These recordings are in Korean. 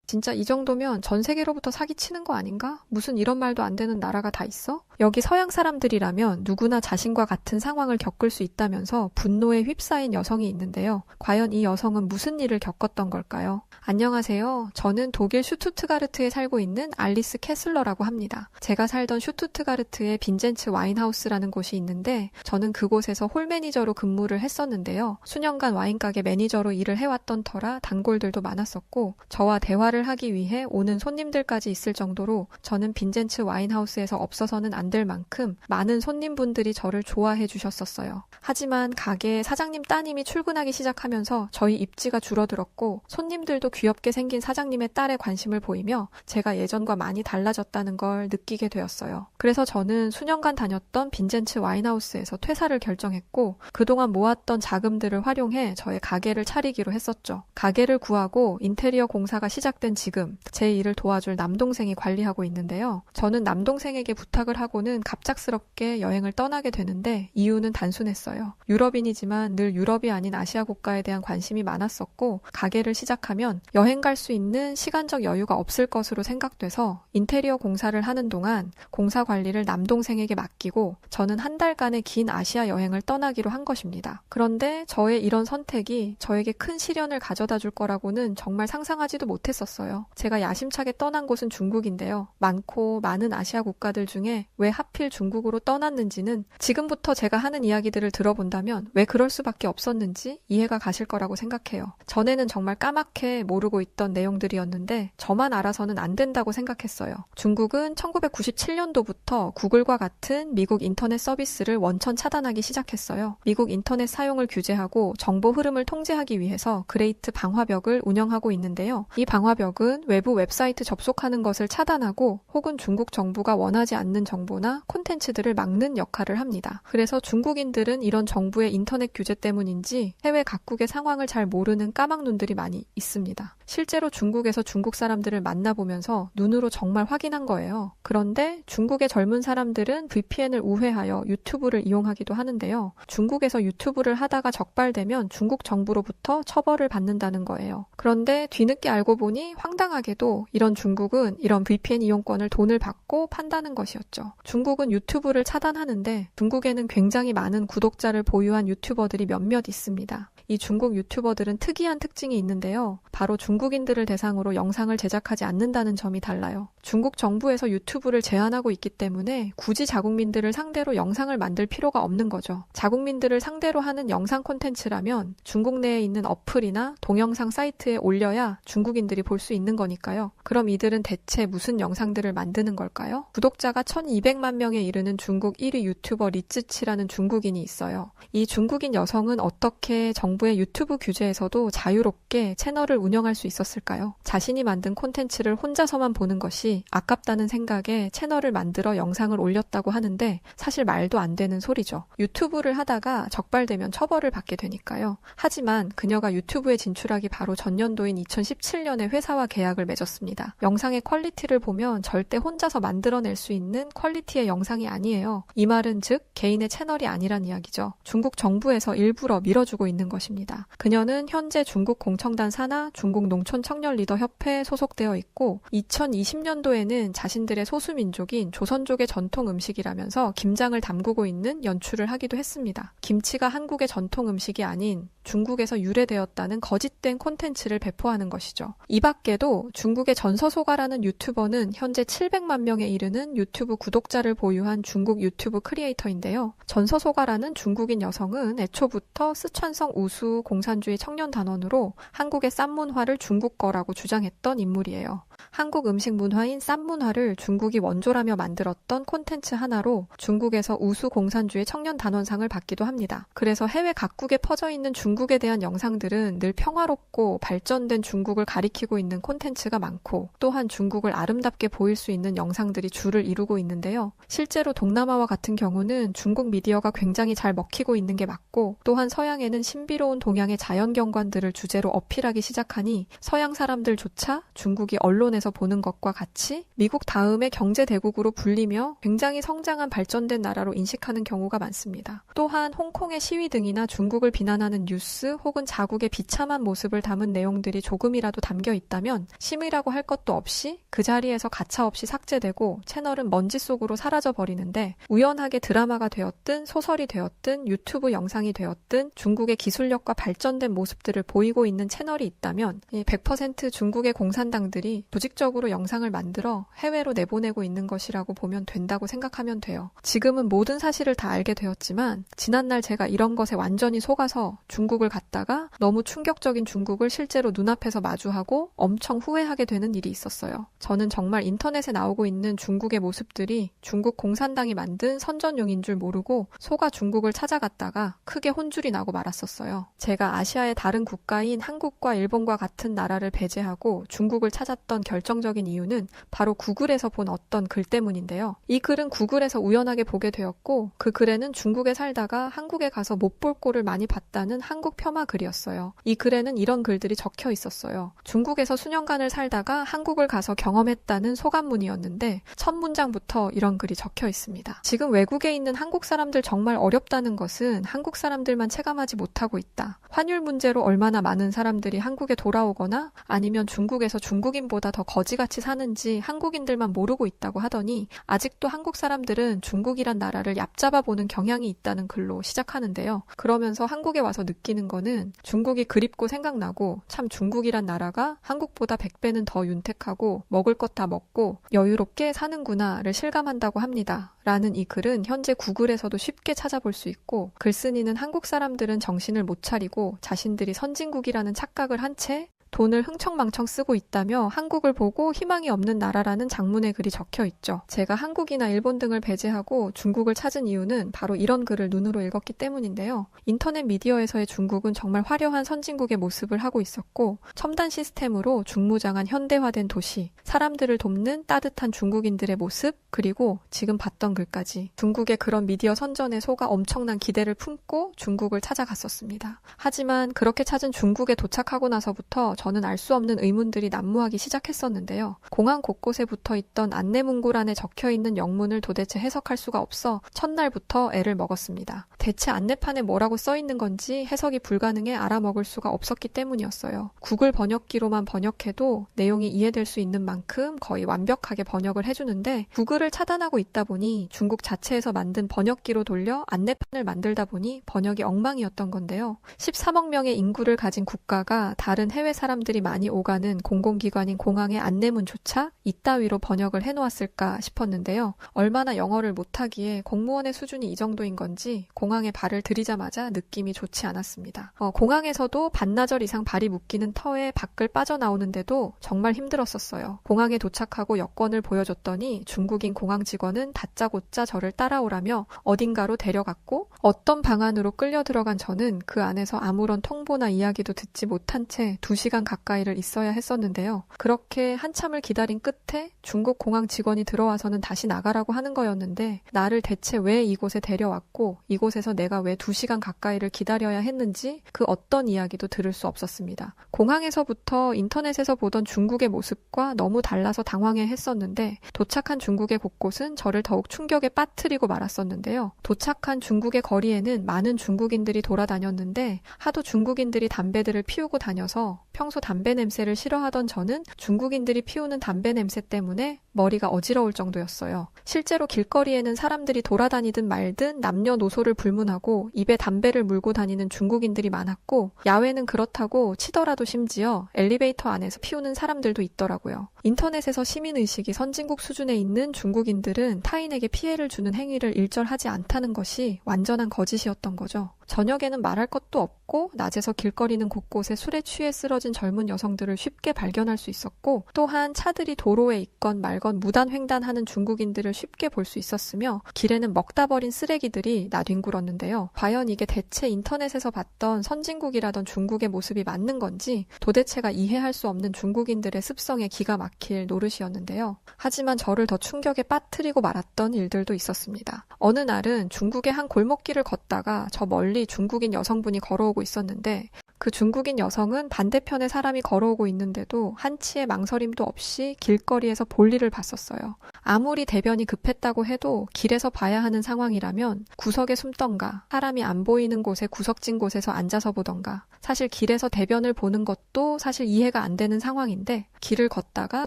진짜 이 정도면 전 세계로부터 사기치는 거 아닌가? 무슨 이런 말도 안 되는 나라가 다 있어? 여기 서양 사람들이라면 누구나 자신과 같은 상황을 겪을 수 있다면서 분노에 휩싸인 여성이 있는데요. 과연 이 여성은 무슨 일을 겪었던 걸까요? 안녕하세요. 저는 독일 슈투트가르트에 살고 있는 알리스 캐슬러라고 합니다. 제가 살던 슈투트가르트에 빈젠츠 와인하우스라는 곳이 있는데 저는 그곳에서 홀 매니저로 근무를 했었는데요. 수년간 와인가게 매니저로 일을 해왔던 터라 단골들도 많았었고 저와 대화를 하기 위해 오는 손님들까지 있을 정도로 저는 빈젠츠 와인하우스에서 없어서는 안 될 만큼 많은 손님분들이 저를 좋아해 주셨었어요. 하지만 가게 사장님 따님이 출근하기 시작하면서 저희 입지가 줄어들었고 손님들도 귀엽게 생긴 사장님의 딸에 관심을 보이며 제가 예전과 많이 달라졌다는 걸 느끼게 되었어요. 그래서 저는 수년간 다녔던 빈젠츠 와인하우스에서 퇴사를 결정했고 그동안 모았던 자금들을 활용해 저의 가게를 차리기로 했었죠. 가게를 구하고 인테리어 공사가 시작된 지금 제 일을 도와줄 남동생이 관리하고 있는데요. 저는 남동생에게 부탁을 하고는 갑작스럽게 여행을 떠나게 되는데 이유는 단순했어요. 유럽인이지만 늘 유럽이 아닌 아시아 국가에 대한 관심이 많았었고 가게를 시작하면 여행 갈 수 있는 시간적 여유가 없을 것으로 생각돼서 인테리어 공사를 하는 동안 공사 관리를 남동생에게 맡기고 저는 한 달간의 긴 아시아 여행을 떠나기로 한 것입니다. 그런데 저의 이런 선택이 저에게 큰 시련을 가져다 줄 거라고는 정말 상상하지도 못했었어요. 제가 야심차게 떠난 곳은 중국인데요. 많고 많은 아시아 국가들 중에 왜 하필 중국으로 떠났는지는 지금부터 제가 하는 이야기들을 들어본다면 왜 그럴 수밖에 없었는지 이해가 가실 거라고 생각해요. 전에는 정말 까맣게 모르고 있던 내용들이었는데 저만 알아서는 안 된다고 생각했어요. 중국은 1997년도부터 구글과 같은 미국 인터넷 서비스를 원천 차단하기 시작했어요. 미국 인터넷 사용을 규제하고 정보 흐름을 통제하기 위해서 그레이트 방화벽을 운영하고 있는데요. 이 방화벽은 외부 웹사이트 접속하는 것을 차단하고 혹은 중국 정부가 원하지 않는 정보나 콘텐츠들을 막는 역할을 합니다. 그래서 중국인들은 이런 정부의 인터넷 규제 때문인지 해외 각국의 상황을 잘 모르는 까막눈들이 많이 있습니다. 실제로 중국에서 중국 사람들을 만나보면서 눈으로 정말 확인한 거예요. 그런데 중국의 젊은 사람들은 VPN을 우회하여 유튜브를 이용하기도 하는데요. 중국에서 유튜브를 하다가 적발되면 중국 정부로부터 처벌을 받는다는 거예요. 그런데 뒤늦게 알고 보니 황당하게도 이런 중국은 이런 VPN 이용권을 돈을 받고 판다는 것이었죠. 중국은 유튜브를 차단하는데 중국에는 굉장히 많은 구독자를 보유한 유튜버들이 몇몇 있습니다. 이 중국 유튜버들은 특이한 특징이 있는데요. 바로 중국인들을 대상으로 영상을 제작하지 않는다는 점이 달라요. 중국 정부에서 유튜브를 제한하고 있기 때문에 굳이 자국민들을 상대로 영상을 만들 필요가 없는 거죠. 자국민들을 상대로 하는 영상 콘텐츠라면 중국 내에 있는 어플이나 동영상 사이트에 올려야 중국인들이 볼 수 있는 거니까요. 그럼 이들은 대체 무슨 영상들을 만드는 걸까요? 구독자가 1200만 명에 이르는 중국 1위 유튜버 리츠치라는 중국인이 있어요. 이 중국인 여성은 어떻게 정부의 유튜브 규제에서도 자유롭게 채널을 운영할 수 있었을까요? 자신이 만든 콘텐츠를 혼자서만 보는 것이 아깝다는 생각에 채널을 만들어 영상을 올렸다고 하는데 사실 말도 안 되는 소리죠. 유튜브를 하다가 적발되면 처벌을 받게 되니까요. 하지만 그녀가 유튜브에 진출하기 바로 전년도인 2017년에 회사와 계약을 맺었습니다. 영상의 퀄리티를 보면 절대 혼자서 만들어낼 수 있는 퀄리티의 영상이 아니에요. 이 말은 즉 개인의 채널이 아니란 이야기죠. 중국 정부에서 일부러 밀어주고 있는 것입니다. 그녀는 현재 중국 공청단 산하 중국 농촌 청년 리더 협회에 소속되어 있고 2020년도에는 자신들의 소수민족인 조선족의 전통 음식이라면서 김장을 담그고 있는 연출을 하기도 했습니다. 김치가 한국의 전통 음식이 아닌 중국에서 유래되었다는 거짓된 콘텐츠를 배포하는 것이죠. 이 밖에도 중국의 전서소가라는 유튜버는 현재 700만 명에 이르는 유튜브 구독자를 보유한 중국 유튜브 크리에이터인데요. 전서소가라는 중국인 여성은 애초부터 스촨성 우수 공산주의 청년단원으로 한국의 쌈문화를 중국 거라고 주장했던 인물이에요. 한국 음식 문화인 쌈문화를 중국이 원조라며 만들었던 콘텐츠 하나로 중국에서 우수 공산주의 청년단원상을 받기도 합니다. 그래서 해외 각국에 퍼져 있는 중국에 대한 영상들은 늘 평화롭고 발전된 중국을 가리키고 있는 콘텐츠가 많고 또한 중국을 아름답게 보일 수 있는 영상들이 줄을 이루고 있는데요. 실제로 동남아와 같은 경우는 중국 미디어가 굉장히 잘 먹히고 있는 게 맞고 또한 서양에는 신비로운 동양의 자연경관들을 주제로 어필하기 시작하니 서양 사람들조차 중국이 언론 언론에서 보는 것과 같이 미국 다음의 경제 대국으로 불리며 굉장히 성장한 발전된 나라로 인식하는 경우가 많습니다. 또한 홍콩의 시위 등이나 중국을 비난하는 뉴스 혹은 자국의 비참한 모습을 담은 내용들이 조금이라도 담겨 있다면 심의라고 할 것도 없이 그 자리에서 가차없이 삭제되고 채널은 먼지 속으로 사라져 버리는데, 우연하게 드라마가 되었든 소설이 되었든 유튜브 영상이 되었든 중국의 기술력과 발전된 모습들을 보이고 있는 채널이 있다면 100% 중국의 공산당들이 조직적으로 영상을 만들어 해외로 내보내고 있는 것이라고 보면 된다고 생각하면 돼요. 지금은 모든 사실을 다 알게 되었지만 지난날 제가 이런 것에 완전히 속아서 중국을 갔다가 너무 충격적인 중국을 실제로 눈앞에서 마주하고 엄청 후회하게 되는 일이 있었어요. 저는 정말 인터넷에 나오고 있는 중국의 모습들이 중국 공산당이 만든 선전용인 줄 모르고 속아 중국을 찾아갔다가 크게 혼쭐이 나고 말았었어요. 제가 아시아의 다른 국가인 한국과 일본과 같은 나라를 배제하고 중국을 찾았던 결정적인 이유는 바로 구글에서 본 어떤 글 때문인데요. 이 글은 구글에서 우연하게 보게 되었고, 그 글에는 중국에 살다가 한국에 가서 못 볼 꼴을 많이 봤다는 한국 폄하 글이었어요. 이 글에는 이런 글들이 적혀 있었어요. 중국에서 수년간을 살다가 한국을 가서 경험했다는 소감문이었는데 첫 문장부터 이런 글이 적혀 있습니다. 지금 외국에 있는 한국 사람들 정말 어렵다는 것은 한국 사람들만 체감하지 못하고 있다. 환율 문제로 얼마나 많은 사람들이 한국에 돌아오거나 아니면 중국에서 중국인보다 더 거지같이 사는지 한국인들만 모르고 있다고 하더니, 아직도 한국 사람들은 중국이란 나라를 얕잡아 보는 경향이 있다는 글로 시작하는데요. 그러면서 한국에 와서 느끼는 거는 중국이 그립고 생각나고, 참 중국이란 나라가 한국보다 100배는 더 윤택하고 먹을 것 다 먹고 여유롭게 사는구나를 실감한다고 합니다. 라는 이 글은 현재 구글에서도 쉽게 찾아볼 수 있고, 글쓴이는 한국 사람들은 정신을 못 차리고 자신들이 선진국이라는 착각을 한 채 돈을 흥청망청 쓰고 있다며 한국을 보고 희망이 없는 나라라는 장문의 글이 적혀 있죠. 제가 한국이나 일본 등을 배제하고 중국을 찾은 이유는 바로 이런 글을 눈으로 읽었기 때문인데요. 인터넷 미디어에서의 중국은 정말 화려한 선진국의 모습을 하고 있었고, 첨단 시스템으로 중무장한 현대화된 도시, 사람들을 돕는 따뜻한 중국인들의 모습, 그리고 지금 봤던 글까지 중국의 그런 미디어 선전에 속아 엄청난 기대를 품고 중국을 찾아갔었습니다. 하지만 그렇게 찾은 중국에 도착하고 나서부터 저는 알 수 없는 의문들이 난무하기 시작했었는데요. 공항 곳곳에 붙어있던 안내문고란에 적혀있는 영문을 도대체 해석할 수가 없어 첫날부터 애를 먹었습니다. 대체 안내판에 뭐라고 써있는 건지 해석이 불가능해 알아먹을 수가 없었기 때문이었어요. 구글 번역기로만 번역해도 내용이 이해될 수 있는 만큼 거의 완벽하게 번역을 해주는데, 구글을 차단하고 있다 보니 중국 자체에서 만든 번역기로 돌려 안내판을 만들다 보니 번역이 엉망이었던 건데요. 13억 명의 인구를 가진 국가가 다른 해외 사람들이 많이 오가는 공공기관인 공항의 안내문조차 이따위로 번역을 해놓았을까 싶었는데요. 얼마나 영어를 못하기에 공무원의 수준이 이 정도인 건지 공항에 발을 들이자마자 느낌이 좋지 않았습니다. 공항에서도 반나절 이상 발이 묶이는 터에 밖을 빠져나오는데도 정말 힘들었었어요. 공항에 도착하고 여권을 보여줬더니 중국인 공항 직원은 다짜고짜 저를 따라오라며 어딘가로 데려갔고, 어떤 방안으로 끌려 들어간 저는 그 안에서 아무런 통보나 이야기도 듣지 못한 채 2시간 가까이를 있어야 했었는데요. 그렇게 한참을 기다린 끝에 중국 공항 직원이 들어와서는 다시 나가라고 하는 거였는데, 나를 대체 왜 이곳에 데려왔고 이곳에서 내가 왜 2시간 가까이를 기다려야 했는지 그 어떤 이야기도 들을 수 없었습니다. 공항에서부터 인터넷에서 보던 중국의 모습과 너무 달라서 당황해 했었는데, 도착한 중국의 곳곳은 저를 더욱 충격에 빠뜨리고 말았었는데요. 도착한 중국의 거리에는 많은 중국인들이 돌아다녔는데, 하도 중국인들이 담배들을 피우고 다녀서 평소 담배 냄새를 싫어하던 저는 중국인들이 피우는 담배 냄새 때문에 머리가 어지러울 정도였어요. 실제로 길거리에는 사람들이 돌아다니든 말든 남녀노소를 불문하고 입에 담배를 물고 다니는 중국인들이 많았고, 야외는 그렇다고 치더라도 심지어 엘리베이터 안에서 피우는 사람들도 있더라고요. 인터넷에서 시민의식이 선진국 수준에 있는 중국인들은 타인에게 피해를 주는 행위를 일절하지 않다는 것이 완전한 거짓이었던 거죠. 저녁에는 말할 것도 없고 낮에서 길거리는 곳곳에 술에 취해 쓰러진 젊은 여성들을 쉽게 발견할 수 있었고, 또한 차들이 도로에 있건 말건 무단횡단하는 중국인들을 쉽게 볼 수 있었으며, 길에는 먹다 버린 쓰레기들이 나뒹굴었는데요. 과연 이게 대체 인터넷에서 봤던 선진국이라던 중국의 모습이 맞는 건지 도대체가 이해할 수 없는 중국인들의 습성에 기가 막힐 노릇이었는데요. 하지만 저를 더 충격에 빠뜨리고 말았던 일들도 있었습니다. 어느 날은 중국의 한 골목길을 걷다가 저 멀리 중국인 여성분이 걸어오고 있었는데, 그 중국인 여성은 반대편에 사람이 걸어오고 있는데도 한치의 망설임도 없이 길거리에서 볼일을 봤었어요. 아무리 대변이 급했다고 해도 길에서 봐야 하는 상황이라면 구석에 숨던가 사람이 안 보이는 곳에 구석진 곳에서 앉아서 보던가 사실 길에서 대변을 보는 것도 사실 이해가 안 되는 상황인데 길을 걷다가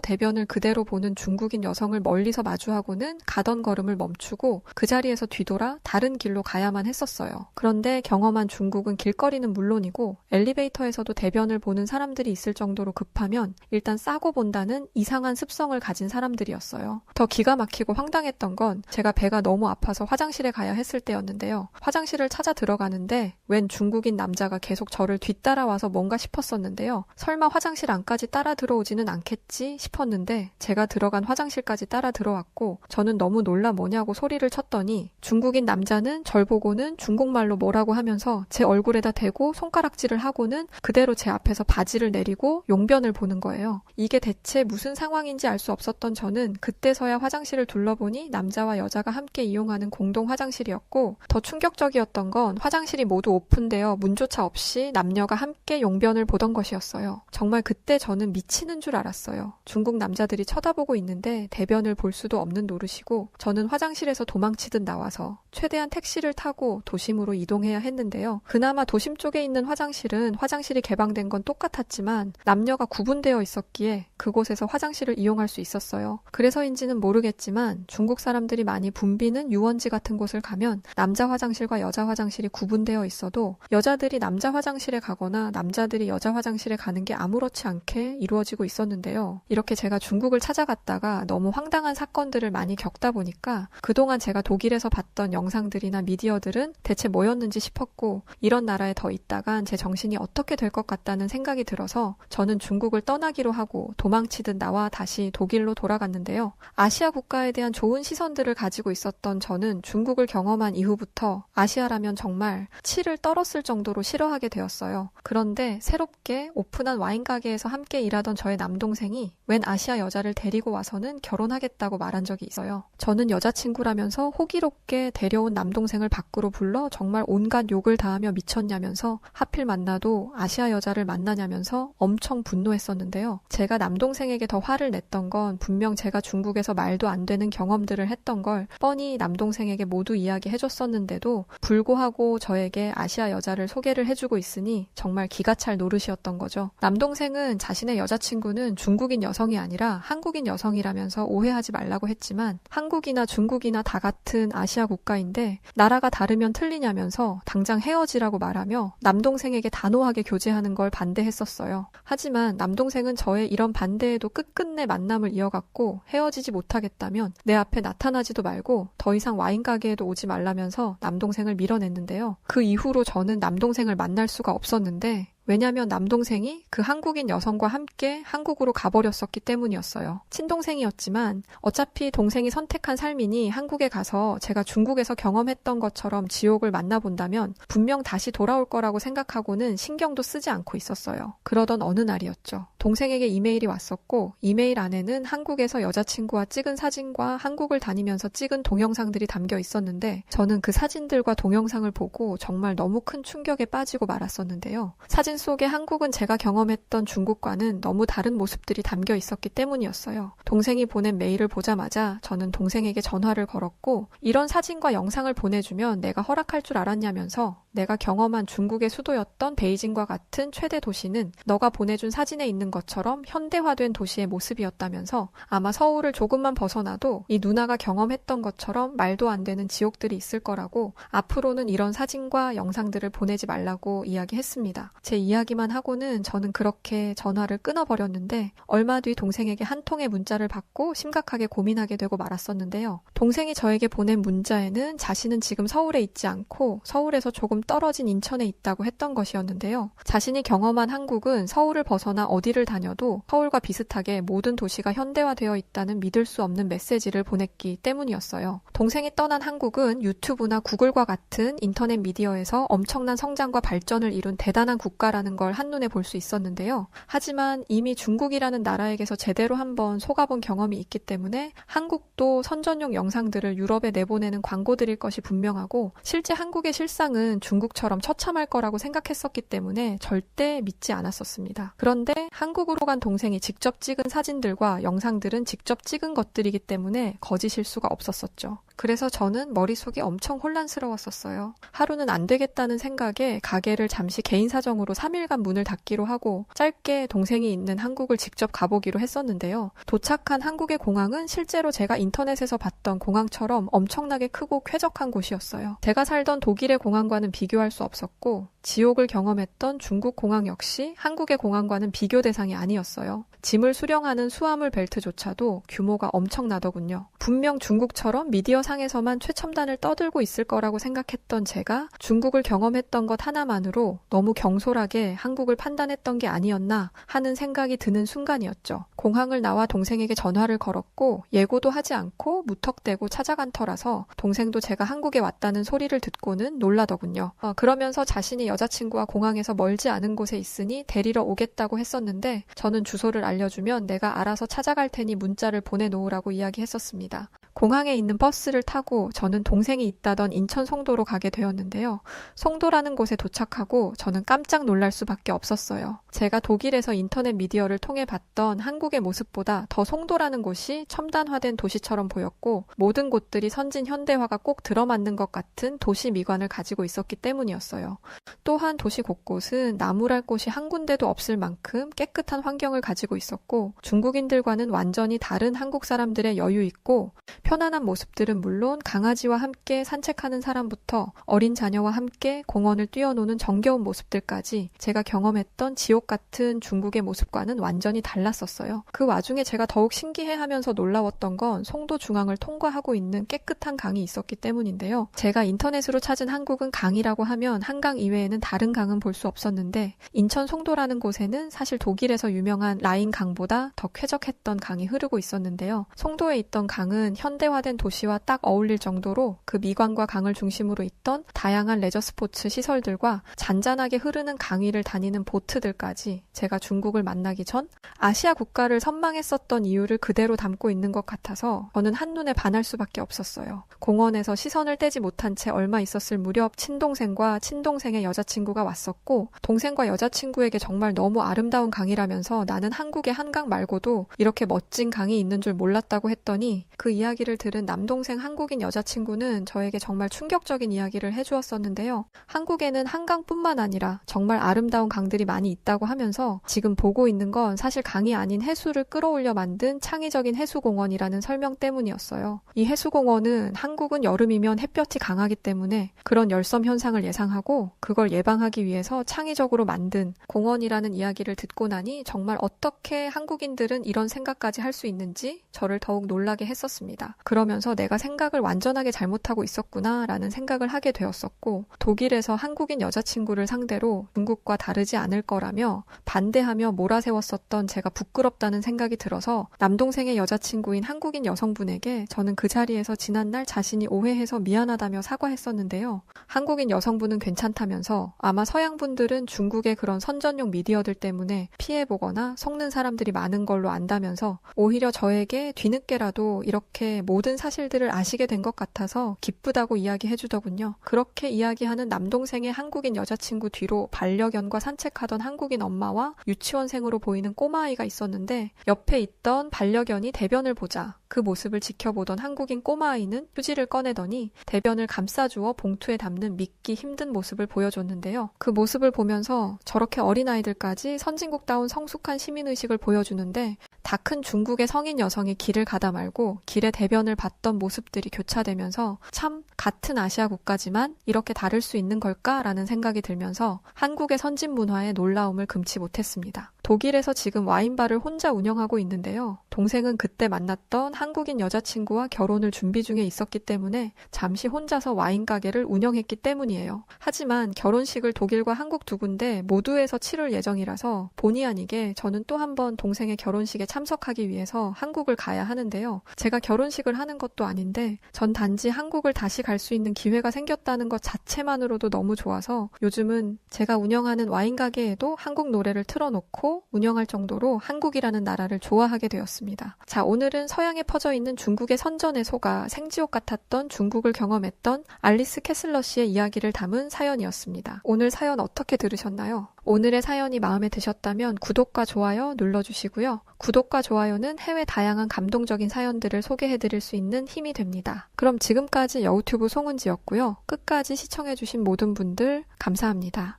대변을 그대로 보는 중국인 여성을 멀리서 마주하고는 가던 걸음을 멈추고 그 자리에서 뒤돌아 다른 길로 가야만 했었어요. 그런데 경험한 중국은 길거리는 물론이고 엘리베이터에서도 대변을 보는 사람들이 있을 정도로 급하면 일단 싸고 본다는 이상한 습성을 가진 사람들이었어요. 더 기가 막히고 황당했던 건 제가 배가 너무 아파서 화장실에 가야 했을 때였는데요. 화장실을 찾아 들어가는데 웬 중국인 남자가 계속 저를 뒤따라와서 뭔가 싶었었는데요. 설마 화장실 안까지 따라 들어오지는 않겠지 싶었는데 제가 들어간 화장실까지 따라 들어왔고 저는 너무 놀라 뭐냐고 소리를 쳤더니 중국인 남자는 절 보고는 중국말로 뭐라고 하면서 제 얼굴에다 대고 손가락질을 하고는 그대로 제 앞에서 바지를 내리고 용변을 보는 거예요. 이게 대체 무슨 상황인지 알 수 없었던 저는 그때서야 화장실을 둘러보니 남자와 여자가 함께 이용하는 공동 화장실이었고 더 충격적이었던 건 화장실이 모두 오픈되어 문조차 없이 남녀가 함께 용변을 보던 것이었어요. 정말 그때 저는 미치는 줄 알았어요. 중국 남자들이 쳐다보고 있는데 대변을 볼 수도 없는 노릇이고 저는 화장실에서 도망치듯 나와서 최대한 택시를 타고 도심으로 이동해야 했는데요. 그나마 도심 쪽에 있는 화장실은 화장실이 개방된 건 똑같았지만 남녀가 구분되어 있었기에 그곳에서 화장실을 이용할 수 있었어요. 그래서인지는 모르겠지만 중국 사람들이 많이 붐비는 유원지 같은 곳을 가면 남자 화장실과 여자 화장실이 구분되어 있어도 여자들이 남자 화장실에 가거나 남자들이 여자 화장실에 가는 게 아무렇지 않게 이루어지고 있었는데요. 이렇게 제가 중국을 찾아갔다가 너무 황당한 사건들을 많이 겪다 보니까 그동안 제가 독일에서 봤던 영상들이나 미디어들은 대체 뭐였는지 싶었고 이런 나라에 더 있다간 제 정신이 어떻게 될 것 같다는 생각이 들어서 저는 중국을 떠나기로 하고 도망치듯 나와 다시 독일로 돌아갔는데요. 아시아 국가에 대한 좋은 시선들을 가지고 있었던 저는 중국을 경험한 이후부터 아시아라면 정말 치를 떨었을 정도로 싫어하게 되었어요. 그런데 새롭게 오픈한 와인 가게에서 함께 일하던 저의 남동생이 웬 아시아 여자를 데리고 와서는 결혼하겠다고 말한 적이 있어요. 저는 여자친구라면서 호기롭게 데려온 남동생을 밖으로 불러 정말 온갖 욕을 다하며 미쳤냐면서 하필 만나도 아시아 여자를 만나냐면서 엄청 분노했었는데요. 제가 남동생에게 더 화를 냈던 건 분명 제가 중국에서 말도 안 되는 경험들을 했던 걸 뻔히 남동생에게 모두 이야기해줬었는데도 불구하고 저에게 아시아 여자를 소개를 해주고 있으니 정말 기가 찰 노릇이었던 거죠. 남동생은 자신의 여자친구는 중국인 여성이 아니라 한국인 여성이라면서 오해하지 말라고 했지만 한국이나 중국이나 다 같은 아시아 국가인데 나라가 다르면 틀리냐면서 당장 헤어지라고 말하며 남동생에게 단호하게 교제하는 걸 반대했었어요. 하지만 남동생은 저의 이런 반대에도 끝끝내 만남을 이어갔고 헤어지지 못하겠다면 내 앞에 나타나지도 말고 더 이상 와인 가게에도 오지 말라면서 남동생을 밀어냈는데요. 그 이후로 저는 남동생을 만날 수가 없었는데 왜냐면 남동생이 그 한국인 여성과 함께 한국으로 가버렸었기 때문이었어요. 친동생이었지만 어차피 동생이 선택한 삶이니 한국에 가서 제가 중국에서 경험했던 것처럼 지옥을 만나본다면 분명 다시 돌아올 거라고 생각하고는 신경도 쓰지 않고 있었어요. 그러던 어느 날이었죠. 동생에게 이메일이 왔었고 이메일 안에는 한국에서 여자친구와 찍은 사진과 한국을 다니면서 찍은 동영상들이 담겨 있었는데 저는 그 사진들과 동영상을 보고 정말 너무 큰 충격에 빠지고 말았었는데요. 사진 속에 한국은 제가 경험했던 중국과는 너무 다른 모습들이 담겨 있었기 때문이었어요. 동생이 보낸 메일을 보자마자 저는 동생에게 전화를 걸었고 이런 사진과 영상을 보내주면 내가 허락할 줄 알았냐면서 내가 경험한 중국의 수도였던 베이징과 같은 최대 도시는 너가 보내준 사진에 있는 것처럼 현대화된 도시의 모습이었다면서 아마 서울을 조금만 벗어나도 이 누나가 경험했던 것처럼 말도 안 되는 지옥들이 있을 거라고 앞으로는 이런 사진과 영상들을 보내지 말라고 이야기했습니다. 제 이야기만 하고는 저는 그렇게 전화를 끊어버렸는데 얼마 뒤 동생에게 한 통의 문자를 받고 심각하게 고민하게 되고 말았었는데요. 동생이 저에게 보낸 문자에는 자신은 지금 서울에 있지 않고 서울에서 조금 떨어진 인천에 있다고 했던 것이었는데요. 자신이 경험한 한국은 서울을 벗어나 어디를 다녀도 서울과 비슷하게 모든 도시가 현대화되어 있다는 믿을 수 없는 메시지를 보냈기 때문이었어요. 동생이 떠난 한국은 유튜브나 구글과 같은 인터넷 미디어에서 엄청난 성장과 발전을 이룬 대단한 국가라는 걸 한눈에 볼 수 있었는데요. 하지만 이미 중국이라는 나라에게서 제대로 한번 속아본 경험이 있기 때문에 한국도 선전용 영상들을 유럽에 내보내는 광고들일 것이 분명하고 실제 한국의 실상은 중국처럼 처참할 거라고 생각했었기 때문에 절대 믿지 않았었습니다. 그런데 한국으로 간 동생이 직접 찍은 사진들과 영상들은 직접 찍은 것들이기 때문에 거짓일 수가 없었었죠. 그래서 저는 머릿속이 엄청 혼란스러웠었어요. 하루는 안 되겠다는 생각에 가게를 잠시 개인 사정으로 3일간 문을 닫기로 하고 짧게 동생이 있는 한국을 직접 가보기로 했었는데요. 도착한 한국의 공항은 실제로 제가 인터넷에서 봤던 공항처럼 엄청나게 크고 쾌적한 곳이었어요. 제가 살던 독일의 공항과는 비교할 수 없었고 지옥을 경험했던 중국 공항 역시 한국의 공항과는 비교 대상이 아니었어요. 짐을 수령하는 수화물 벨트조차도 규모가 엄청나더군요. 분명 중국처럼 미디어 상에서만 최첨단을 떠들고 있을 거라고 생각했던 제가 중국을 경험했던 것 하나만으로 너무 경솔하게 한국을 판단했던 게 아니었나 하는 생각이 드는 순간이었죠. 공항을 나와 동생에게 전화를 걸었고 예고도 하지 않고 무턱대고 찾아간 터라서 동생도 제가 한국에 왔다는 소리를 듣고는 놀라더군요. 그러면서 자신이 여자친구와 공항에서 멀지 않은 곳에 있으니 데리러 오겠다고 했었는데 저는 주소를 알려주면 내가 알아서 찾아갈 테니 문자를 보내놓으라고 이야기했었습니다. 공항에 있는 버스를 타고 저는 동생이 있다던 인천 송도로 가게 되었는데요. 송도라는 곳에 도착하고 저는 깜짝 놀랄 수밖에 없었어요. 제가 독일에서 인터넷 미디어를 통해 봤던 한국의 모습보다 더 송도라는 곳이 첨단화된 도시처럼 보였고 모든 곳들이 선진 현대화가 꼭 들어맞는 것 같은 도시 미관을 가지고 있었기 때문이었어요. 또한 도시 곳곳은 나무랄 곳이 한 군데도 없을 만큼 깨끗한 환경을 가지고 있었고 중국인들과는 완전히 다른 한국 사람들의 여유 있고 편안한 모습들은 물론 강아지와 함께 산책하는 사람부터 어린 자녀와 함께 공원을 뛰어노는 정겨운 모습들까지 제가 경험했던 지옥 같은 중국의 모습과는 완전히 달랐었어요. 그 와중에 제가 더욱 신기해하면서 놀라웠던 건 송도 중앙을 통과하고 있는 깨끗한 강이 있었기 때문인데요. 제가 인터넷으로 찾은 한국은 강이라고 하면 한강 이외에는 다른 강은 볼 수 없었는데 인천 송도라는 곳에는 사실 독일에서 유명한 라인 강보다 더 쾌적했던 강이 흐르고 있었는데요. 송도에 있던 강은 현대화된 도시와 딱 어울릴 정도로 그 미관과 강을 중심으로 있던 다양한 레저 스포츠 시설들과 잔잔하게 흐르는 강 위를 다니는 보트들까지 제가 중국을 만나기 전 아시아 국가를 선망했었던 이유를 그대로 담고 있는 것 같아서 저는 한눈에 반할 수밖에 없었어요. 공원에서 시선을 떼지 못한 채 얼마 있었을 무렵 친동생과 친동생의 여자친구가 왔었고 동생과 여자친구에게 정말 너무 아름다운 강이라면서 나는 한국의 한강 말고도 이렇게 멋진 강이 있는 줄 몰랐다고 했더니 그 이야기를 들은 남동생 한국인 여자친구는 저에게 정말 충격적인 이야기를 해주었었는데요. 한국에는 한강뿐만 아니라 정말 아름다운 강들이 많이 있다고 하면서 지금 보고 있는 건 사실 강이 아닌 해수를 끌어올려 만든 창의적인 해수공원이라는 설명 때문이었어요. 이 해수공원은 한국은 여름이면 햇볕이 강하기 때문에 그런 열섬 현상을 예상하고 그걸 예방하기 위해서 창의적으로 만든 공원이라는 이야기를 듣고 나니 정말 어떻게 한국인들은 이런 생각까지 할 수 있는지 저를 더욱 놀라게 했었습니다. 그러면서 내가 생각을 완전하게 잘못하고 있었구나 라는 생각을 하게 되었었고 독일에서 한국인 여자친구를 상대로 중국과 다르지 않을 거라며 반대하며 몰아세웠었던 제가 부끄럽다는 생각이 들어서 남동생의 여자친구인 한국인 여성분에게 저는 그 자리에서 지난날 자신이 오해해서 미안하다며 사과했었는데요. 한국인 여성분은 괜찮다면서 아마 서양분들은 중국의 그런 선전용 미디어들 때문에 피해보거나 속는 사람들이 많은 걸로 안다면서 오히려 저에게 뒤늦게라도 이렇게 모든 사실들을 아시게 된 것 같아서 기쁘다고 이야기해주더군요. 그렇게 이야기하는 남동생의 한국인 여자친구 뒤로 반려견과 산책하던 한국인 엄마와 유치원생으로 보이는 꼬마아이가 있었는데 옆에 있던 반려견이 대변을 보자 그 모습을 지켜보던 한국인 꼬마아이는 휴지를 꺼내더니 대변을 감싸주어 봉투에 담는 믿기 힘든 모습을 보여줬는데요. 그 모습을 보면서 저렇게 어린아이들까지 선진국다운 성숙한 시민의식을 보여주는데 다 큰 중국의 성인 여성이 길을 가다 말고 길에 대변을 봤던 모습들이 교차되면서 참 같은 아시아 국가지만 이렇게 다를 수 있는 걸까라는 생각이 들면서 한국의 선진 문화에 놀라움을 금치 못했습니다. 독일에서 지금 와인바를 혼자 운영하고 있는데요. 동생은 그때 만났던 한국인 여자친구와 결혼을 준비 중에 있었기 때문에 잠시 혼자서 와인 가게를 운영했기 때문이에요. 하지만 결혼식을 독일과 한국 두 군데 모두에서 치를 예정이라서 본의 아니게 저는 또 한 번 동생의 결혼식에 참석하기 위해서 한국을 가야 하는데요. 제가 결혼식을 하는 것도 아닌데 전 단지 한국을 다시 갈 수 있는 기회가 생겼다는 것 자체만으로도 너무 좋아서 요즘은 제가 운영하는 와인 가게에도 한국 노래를 틀어놓고 하고 운영할 정도로 한국이라는 나라를 좋아하게 되었습니다. 자, 오늘은 서양에 퍼져 있는 중국의 선전에 속아 생지옥 같았던 중국을 경험했던 알리스 캐슬러 씨의 이야기를 담은 사연이었습니다. 오늘 사연 어떻게 들으셨나요? 오늘의 사연이 마음에 드셨다면 구독과 좋아요 눌러주시고요. 구독과 좋아요는 해외 다양한 감동적인 사연들을 소개해드릴 수 있는 힘이 됩니다. 그럼 지금까지 여우튜브 송은지였고요. 끝까지 시청해주신 모든 분들 감사합니다.